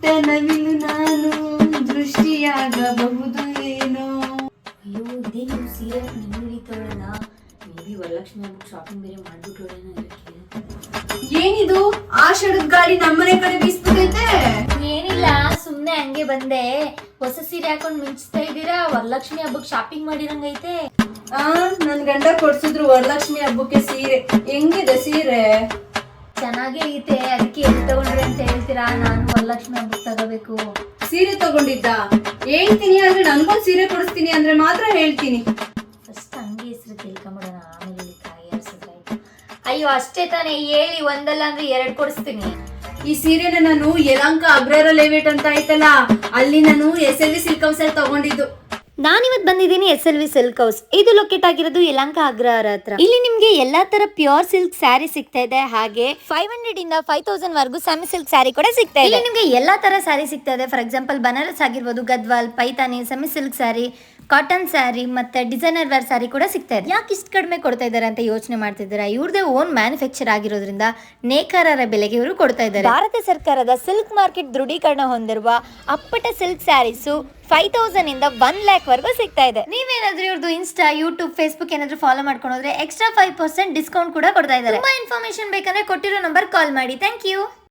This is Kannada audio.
ಪುಟ್ಟ ನವಿಲು ನಾನು ದೃಷ್ಟಿಯಾಗಬಹುದು ಏನೋ. ಅಯ್ಯೋ ಇದೇನು ಸೀರೆ ನಿಮ್ಮಳಿತವಳಲ್ಲ, ಮೇ ಬಿ ವರಲಕ್ಷ್ಮಿ ಹಬ್ಬಕ್ಕೆ ಶಾಪಿಂಗ್ ಬೇರೆ ಮಾಡ್ಬಿಟ್ಟೋಳೇನೋ ಇದಕ್ಕೆ. ಏನಿದು ಆಷಾಢದ ಗಾಳಿ ನಮ್ಮನೆ ಕಡೆ ಬೀಸ್ಬಿಟ್ಟೈತೆ. ಏನಿಲ್ಲ, ಸುಮ್ನೆ ಹಂಗೆ ಬಂದೆ. ಹೊಸ ಸೀರೆ ಹಾಕೊಂಡ್ ಮಿಂಚ್ತಾ ಇದ್ದೀರಾ, ವರಲಕ್ಷ್ಮಿ ಹಬ್ಬಕ್ಕೆ ಶಾಪಿಂಗ್ ಮಾಡಿರಂಗೈತೆ. ನನ್ ಗಂಡ ಕೊಡ್ಸಿದ್ರು ವರಲಕ್ಷ್ಮಿ ಹಬ್ಬಕ್ಕೆ ಸೀರೆ. ಹೆಂಗಿದೆ ಸೀರೆ? ಚೆನ್ನಾಗೇ ಐತೆ, ಅದಕ್ಕೆ ಎಲ್ಲಿ ತಗೊಂಡ್ರಿ ಅಂತ ಹೇಳ್ತೀರಾ? ನಾನು ವರಲಕ್ಷ್ಮಿ ಹಬ್ಬಕ್ಕೆ ತಗೋಬೇಕು. ಸೀರೆ ತಗೊಂಡಿದ್ದ ಹೇಳ್ತೀನಿ, ಆದ್ರೆ ನನ್ಗೊಂದ್ ಸೀರೆ ಕೊಡಿಸ್ತೀನಿ ಅಂದ್ರೆ ಮಾತ್ರ ಹೇಳ್ತೀನಿ. ಫಸ್ಟ್ ಹಂಗೆ ಹೆಸರು ತಿಳ್ಕೊಂಬಿಡೋಣ, ಆಮೇಲೆ ಕಾಯಿ ಆಡ್ಸಿದ್ರಾಯ್ತು. ಅಯ್ಯೋ ಅಷ್ಟೇ ತಾನೇ, ಹೇಳಿ ಒಂದಲ್ಲ ಅಂದ್ರೆ 2 ಕೊಡಿಸ್ತೀನಿ. ಈ ಸೀರೆನ ನಾನು ಯಲಹಂಕ ಅಗ್ರಹಾರ ಲೇಔಟ್ ಅಂತ ಆಯ್ತಲ್ಲ, ಅಲ್ಲಿ ನಾನು SLV ಸಿಲ್ಕ್ ಹೌಸ್ ಅಲ್ಲಿ ತಗೊಂಡಿದ್ದು. ನಾನಿವತ್ತು ಬಂದಿದ್ದೀನಿ SLV ಸಿಲ್ಕ್ ಹೌಸ್. ಇದು ಲೊಕೇಟ್ ಆಗಿರೋದು ಯಲಹಂಕ ಅಗ್ರಹಾರ ಹತ್ರ. ಇಲ್ಲಿ ನಿಮ್ಗೆ ಎಲ್ಲಾ ತರ ಪ್ಯೂರ್ ಸಿಲ್ಕ್ ಸ್ಯಾರಿ ಸಿಗ್ತಾ ಇದೆ, ಹಾಗೆ 500 ಇಂದ 5000 ವರೆಗೂ ಸೆಮಿ ಸಿಲ್ಕ್ ಸ್ಯಾರಿ ಕೂಡ ಸಿಗ್ತಾ ಇದೆ. ಇಲ್ಲಿ ನಿಮ್ಗೆ ಎಲ್ಲಾ ತರ ಸ್ಯಾರಿ ಸಿಗ್ತಾ ಇದೆ. ಫಾರ್ ಎಕ್ಸಾಂಪಲ್ ಬನಾರಸ್ ಆಗಿರ್ಬೋದು, Gadwal, Paithani, semi silk sari, cotton sari ಮತ್ತೆ ಡಿಸೈನರ್ ವೇರ್ ಸ್ಯಾರಿ ಕೂಡ ಸಿಗ್ತಾ ಇದೆ. ಯಾಕೆ ಇಷ್ಟು ಕಡಿಮೆ ಕೊಡ್ತಾ ಇದ್ದಾರೆ ಅಂತ ಯೋಚನೆ ಮಾಡ್ತಿದ್ದೀರಾ? ಇವ್ರದೇ ಓನ್ ಮ್ಯಾನುಫ್ಯಾಕ್ಚರ್ ಆಗಿರೋದ್ರಿಂದ ನೇಕಾರರ ಬೆಲೆಗೆ ಇವರು ಕೊಡ್ತಾ ಇದ್ದಾರೆ. ಭಾರತ ಸರ್ಕಾರದ ಸಿಲ್ಕ್ ಮಾರ್ಕೆಟ್ ದೃಢೀಕರಣ ಹೊಂದಿರುವ ಅಪ್ಪಟ ಸಿಲ್ಕ್ ಸ್ಯಾರೀಸು 5000 ಇಂದ 1 lakh ವರೆಗೂ ಸಿಗ್ತಾ ಇದೆ. ನೀವೇನಾದ್ರೂ ಇವ್ರದ್ದು ಇನ್ಸ್ಟಾ, ಯೂಟ್ಯೂಬ್, ಫೇಸ್ಬುಕ್ ಏನಾದ್ರೂ ಫಾಲೋ ಮಾಡ್ಕೊಂಡ್ರೆ ಎಕ್ಸ್ಟ್ರಾ 5% ಡಿಸ್ಕೌಂಟ್ ಕೂಡ ಕೊಡ್ತಾ ಇದ್ದಾರೆ. ತುಂಬಾ ಇನ್ಫಾರ್ಮೇಶನ್ ಬೇಕಂದ್ರೆ ಕೊಟ್ಟಿರೋ ನಂಬರ್ ಕಾಲ್ ಮಾಡಿ. Thank you.